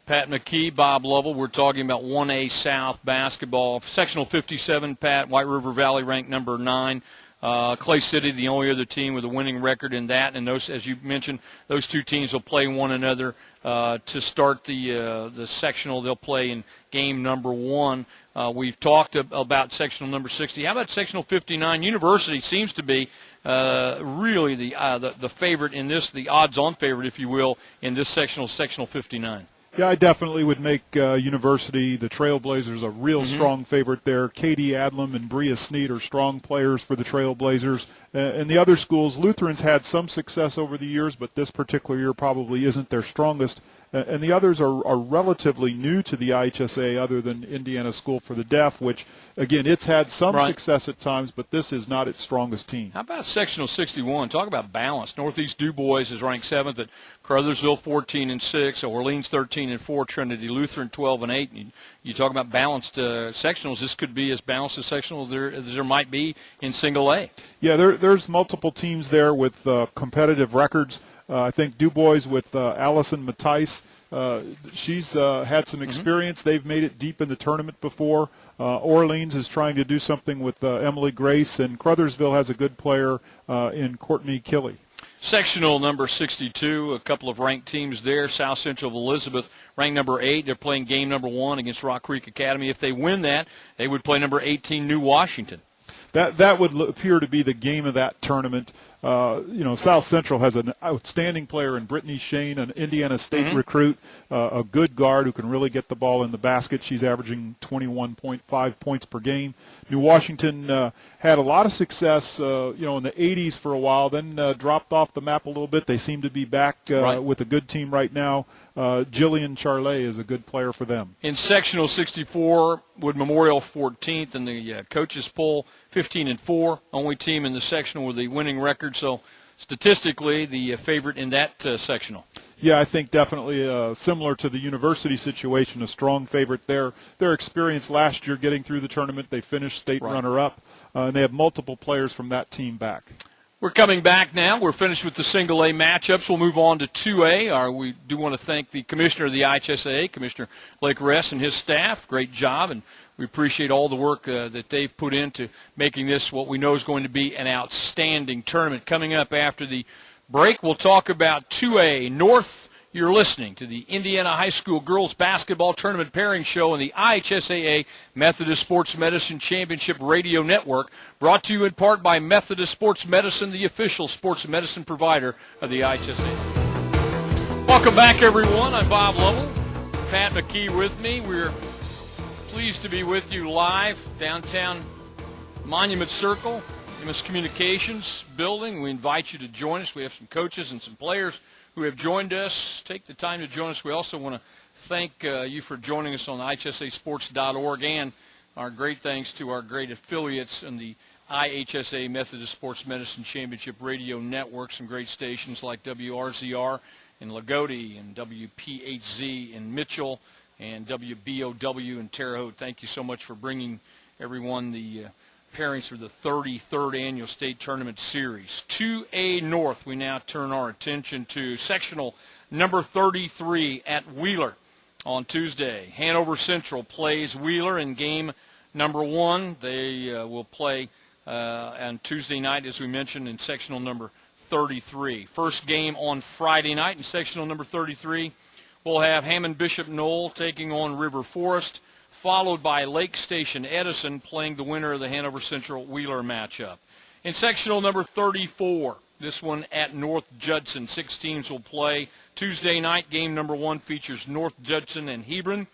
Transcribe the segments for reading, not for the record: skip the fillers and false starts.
Pat McKee, Bob Lovell. We're talking about 1A South basketball. Sectional 57, Pat, White River Valley ranked number 9. Clay City, the only other team with a winning record in that. And those, as you mentioned, those two teams will play one another to start the sectional. They'll play in game number 1. We've talked about sectional number 60. How about sectional 59? University seems to be really the favorite in this, the odds-on favorite, if you will, in this sectional 59. Yeah, I definitely would make University, the Trailblazers, a real strong favorite there. Katie Adlam and Bria Sneed are strong players for the Trailblazers. And the other schools, Lutherans had some success over the years, but this particular year probably isn't their strongest. And the others are relatively new to the IHSAA, other than Indiana School for the Deaf, which, again, it's had some success at times, but this is not its strongest team. How about sectional 61? Talk about balance. Northeast DuBois is ranked 7th at Crothersville 14-6, Orleans 13-4, Trinity Lutheran 12-8. You talk about balanced sectionals. This could be as balanced a sectional as there might be in single A. Yeah, there's multiple teams there with competitive records. I think DuBois with Allison Matthijs, she's had some experience. They've made it deep in the tournament before. Orleans is trying to do something with Emily Grace, and Crothersville has a good player in Courtney Killey. Sectional number 62, a couple of ranked teams there. South Central of Elizabeth, ranked number 8. They're playing game number 1 against Rock Creek Academy. If they win that, they would play number 18, New Washington. That would appear to be the game of that tournament. South Central has an outstanding player in Brittany Shane, an Indiana State recruit, a good guard who can really get the ball in the basket. She's averaging 21.5 points per game. New Washington had a lot of success, in the 80s for a while, then dropped off the map a little bit. They seem to be back with a good team right now. Jillian Charlet is a good player for them. In sectional 64, Wood Memorial 14th in the coaches poll, 15-4, only team in the sectional with a winning record. So statistically, the favorite in that sectional. Yeah, I think definitely similar to the University situation, a strong favorite there. Their experience last year getting through the tournament, they finished state runner-up, and they have multiple players from that team back. We're coming back now. We're finished with the single A matchups. We'll move on to 2A. We do want to thank the commissioner of the IHSAA, Commissioner Blake Ress, and his staff. Great job, and we appreciate all the work that they've put into making this what we know is going to be an outstanding tournament. Coming up after the break, we'll talk about 2A North. You're listening to the Indiana High School Girls Basketball Tournament Pairing Show on the IHSAA Methodist Sports Medicine Championship Radio Network, brought to you in part by Methodist Sports Medicine, the official sports medicine provider of the IHSAA. Welcome back, everyone. I'm Bob Lovell. Pat McKee with me. We're pleased to be with you live downtown Monument Circle, Emmis Communications building. We invite you to join us. We have some coaches and some players who have joined us. Take the time to join us. We also want to thank you for joining us on IHSAsports.org, and our great thanks to our great affiliates in the IHSAA Methodist Sports Medicine Championship Radio Network, some great stations like WRZR in Lagodi and WPHZ in Mitchell and WBOW in Terre Haute. Thank you so much for bringing everyone the pairings for the 33rd Annual State Tournament Series. 2A North, we now turn our attention to sectional number 33 at Wheeler on Tuesday. Hanover Central plays Wheeler in game number 1. They will play on Tuesday night, as we mentioned, in sectional number 33. First game on Friday night in sectional number 33. We'll have Hammond Bishop Knoll taking on River Forest, followed by Lake Station Edison playing the winner of the Hanover Central Wheeler matchup. In sectional number 34, this one at North Judson, 6 teams will play. Tuesday night, game number 1 features North Judson and Hebron.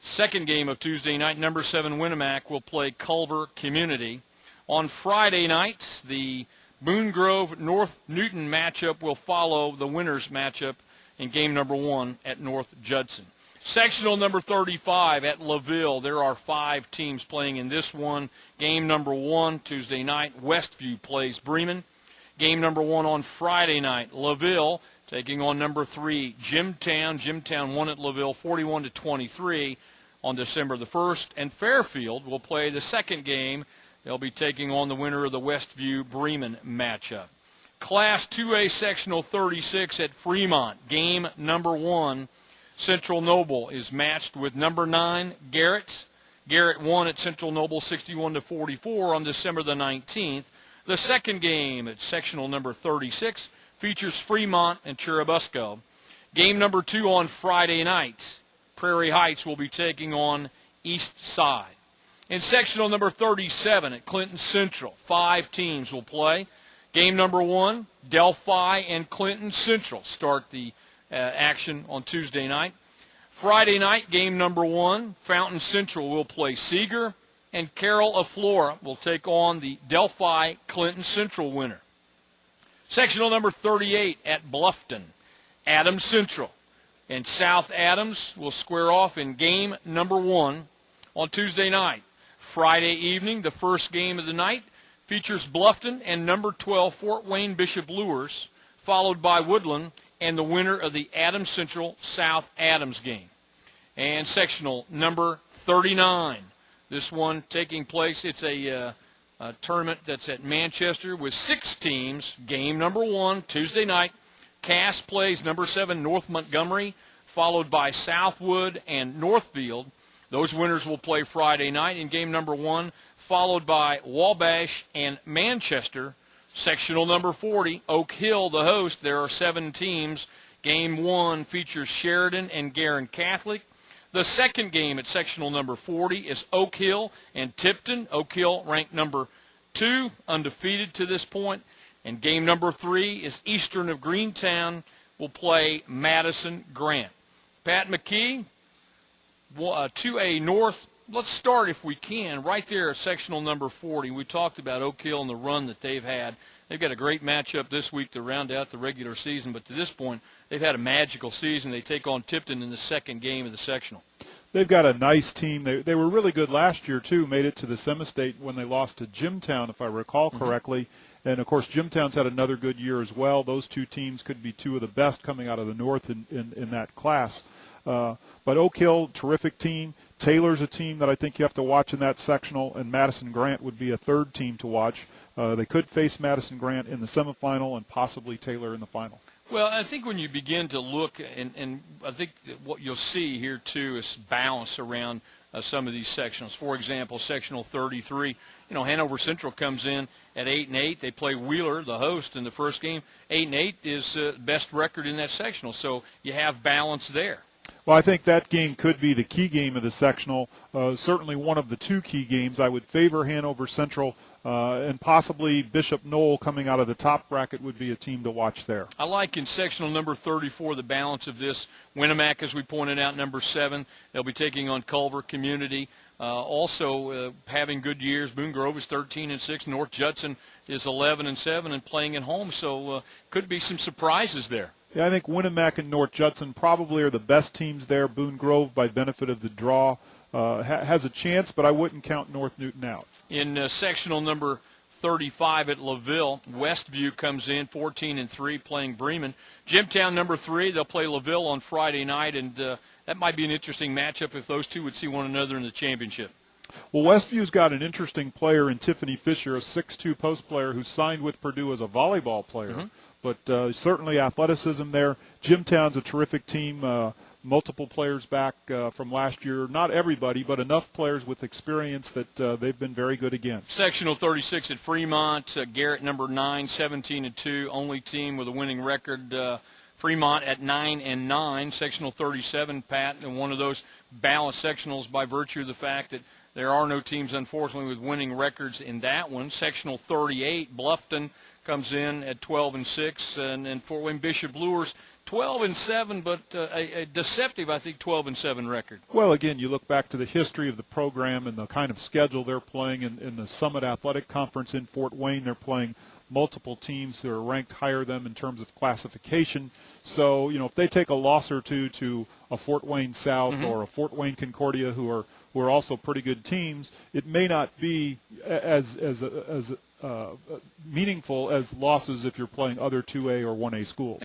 Second game of Tuesday night, number 7 Winnemac will play Culver Community. On Friday night, the Boone Grove North Newton matchup will follow the winners matchup in game number 1 at North Judson. Sectional number 35 at LaVille. There are 5 teams playing in this one. Game number 1, Tuesday night, Westview plays Bremen. Game number 1 on Friday night, LaVille taking on number 3, Jimtown. Jimtown won at LaVille 41-23 on December the 1st. And Fairfield will play the second game. They'll be taking on the winner of the Westview-Bremen matchup. Class 2A Sectional 36 at Fremont. Game number 1. Central Noble is matched with number 9, Garrett. Garrett won at Central Noble 61-44 on December the 19th. The second game at sectional number 36 features Fremont and Churubusco. Game number 2 on Friday night. Prairie Heights will be taking on East Side. In sectional number 37 at Clinton Central, 5 teams will play. Game number 1, Delphi and Clinton Central start the action on Tuesday night. Friday night, game number 1, Fountain Central will play Seeger, and Carroll of Flora will take on the Delphi Clinton Central winner. Sectional number 38 at Bluffton, Adams Central and South Adams will square off in game number 1 on Tuesday night. Friday evening, the first game of the night, features Bluffton and number 12 Fort Wayne Bishop Lures, followed by Woodland and the winner of the Adams Central South Adams game. And sectional number 39, this one taking place, it's a tournament that's at Manchester with 6 teams. Game number 1, Tuesday night, Cass plays number 7 North Montgomery, followed by Southwood and Northfield. Those winners will play Friday night in game number 1, followed by Wabash and Manchester. Sectional number 40, Oak Hill, the host. There are 7 teams. Game 1 features Sheridan and Guerin Catholic. The second game at sectional number 40 is Oak Hill and Tipton. Oak Hill ranked number 2, undefeated to this point. And game number 3 is Eastern of Greentown will play Madison Grant. Pat McKee, 2A North. Let's start, if we can, right there at sectional number 40. We talked about Oak Hill and the run that they've had. They've got a great matchup this week to round out the regular season, but to this point, they've had a magical season. They take on Tipton in the second game of the sectional. They've got a nice team. They were really good last year, too, made it to the semi-state when they lost to Jimtown, if I recall correctly. And, of course, Jimtown's had another good year as well. Those 2 teams could be 2 of the best coming out of the North in that class. But Oak Hill, terrific team. Taylor's a team that I think you have to watch in that sectional, and Madison Grant would be a third team to watch. They could face Madison Grant in the semifinal and possibly Taylor in the final. Well, I think when you begin to look, and I think what you'll see here, too, is balance around some of these sectionals. For example, sectional 33, Hanover Central comes in at 8-8. They play Wheeler, the host, in the first game. 8-8 is best record in that sectional, so you have balance there. Well, I think that game could be the key game of the sectional. Certainly one of the 2 key games. I would favor Hanover Central, and possibly Bishop Knoll coming out of the top bracket would be a team to watch there. I like in sectional number 34 the balance of this. Winnemac, as we pointed out, number 7. They'll be taking on Culver Community. Also having good years. Boone Grove is 13-6. North Judson is 11-7 and playing at home. So could be some surprises there. Yeah, I think Winnemac and North Judson probably are the best teams there. Boone Grove, by benefit of the draw, has a chance, but I wouldn't count North Newton out. In sectional number 35 at LaVille, Westview comes in 14-3 playing Bremen. Jimtown number 3, they'll play LaVille on Friday night, and that might be an interesting matchup if those 2 would see one another in the championship. Well, Westview's got an interesting player in Tiffany Fisher, a 6'2" post player who signed with Purdue as a volleyball player. But certainly athleticism there. Jimtown's a terrific team, multiple players back from last year. Not everybody, but enough players with experience that they've been very good against. Sectional 36 at Fremont, Garrett number 9, 17-2, only team with a winning record. Fremont at 9-9. Sectional 37, Pat, and one of those balanced sectionals by virtue of the fact that there are no teams, unfortunately, with winning records in that one. Sectional 38, Bluffton comes in at 12-6, and Fort Wayne Bishop Lures 12-7, but a deceptive, I think, 12-7 record. Well, again, you look back to the history of the program and the kind of schedule they're playing in the Summit Athletic Conference in Fort Wayne. They're playing multiple teams who are ranked higher than them in terms of classification. So, if they take a loss or 2 to a Fort Wayne South or a Fort Wayne Concordia, who are also pretty good teams, it may not be as meaningful as losses if you're playing other 2A or 1A schools.